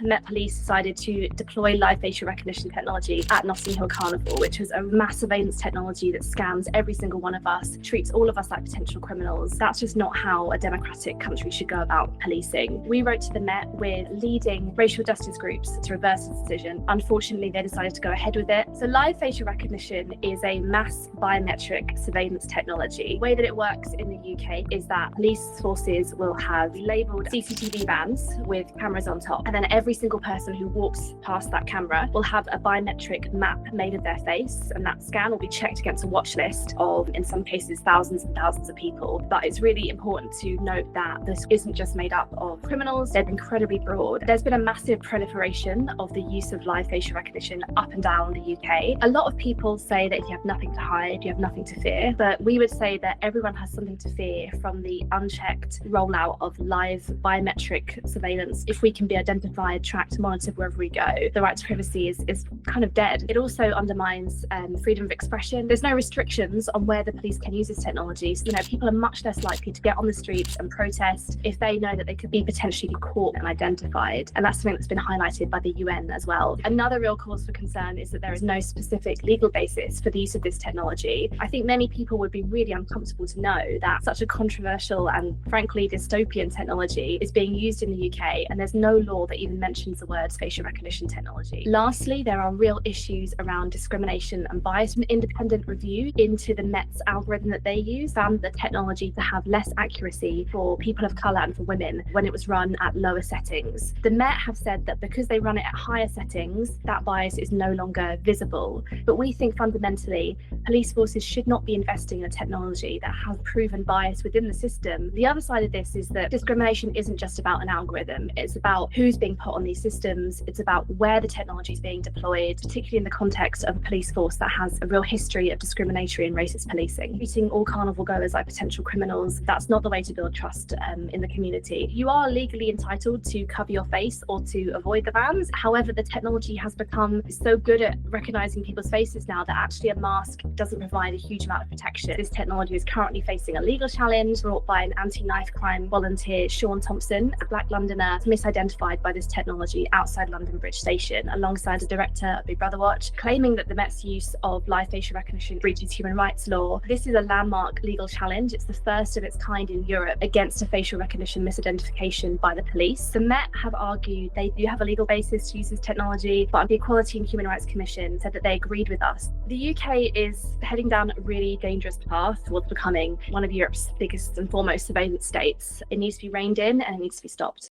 Met Police decided to deploy live facial recognition technology at Notting Hill Carnival, which was a mass surveillance technology that scans every single one of us, treats all of us like potential criminals. That's just not how a democratic country should go about policing. We wrote to the Met with leading racial justice groups to reverse the decision. Unfortunately, they decided to go ahead with it. So live facial recognition is a mass biometric surveillance technology. The way that it works in the UK is that police forces will have labelled CCTV vans with cameras on top, and then every single person who walks past that camera will have a biometric map made of their face, and that scan will be checked against a watch list of, in some cases, thousands and thousands of people. But it's really important to note that this isn't just made up of criminals, they're incredibly broad. There's been a massive proliferation of the use of live facial recognition up and down the UK. A lot of people say that if you have nothing to hide, you have nothing to fear, but we would say that everyone has something to fear from the unchecked rollout of live biometric surveillance. If we can be identified, tracked, monitored wherever we go, the right to privacy is kind of dead. It also undermines freedom of expression. There's no restrictions on where the police can use this technology. So, people are much less likely to get on the streets and protest if they know that they could be potentially caught and identified. And that's something that's been highlighted by the UN as well. Another real cause for concern is that there is no specific legal basis for the use of this technology. I think many people would be really uncomfortable to know that such a controversial and frankly dystopian technology is being used in the UK, and there's no law that even mentions the words facial recognition technology. Lastly, there are real issues around discrimination and bias. An independent review into the Met's algorithm that they use found the technology to have less accuracy for people of colour and for women when it was run at lower settings. The Met have said that because they run it at higher settings, that bias is no longer visible. But we think fundamentally, police forces should not be investing in a technology that has proven bias within the system. The other side of this is that discrimination isn't just about an algorithm. It's about who's being put on these systems. It's about where the technology is being deployed, particularly in the context of a police force that has a real history of discriminatory and racist policing. Treating all carnival goers like potential criminals, that's not the way to build trust in the community. You are legally entitled to cover your face or to avoid the vans. However, the technology has become so good at recognizing people's faces now that actually a mask doesn't provide a huge amount of protection. This technology is currently facing a legal challenge brought by an anti-knife crime volunteer, Sean Thompson, a Black Londoner misidentified by this technology outside London Bridge Station, alongside a director of Big Brother Watch, claiming that the Met's use of live facial recognition breaches human rights law. This is a landmark legal challenge. It's the first of its kind in Europe against a facial recognition misidentification by the police. The Met have argued they do have a legal basis to use this technology, but the Equality and Human Rights Commission said that they agreed with us. The UK is heading down a really dangerous path towards becoming one of Europe's biggest and foremost surveillance states. It needs to be reined in and it needs to be stopped.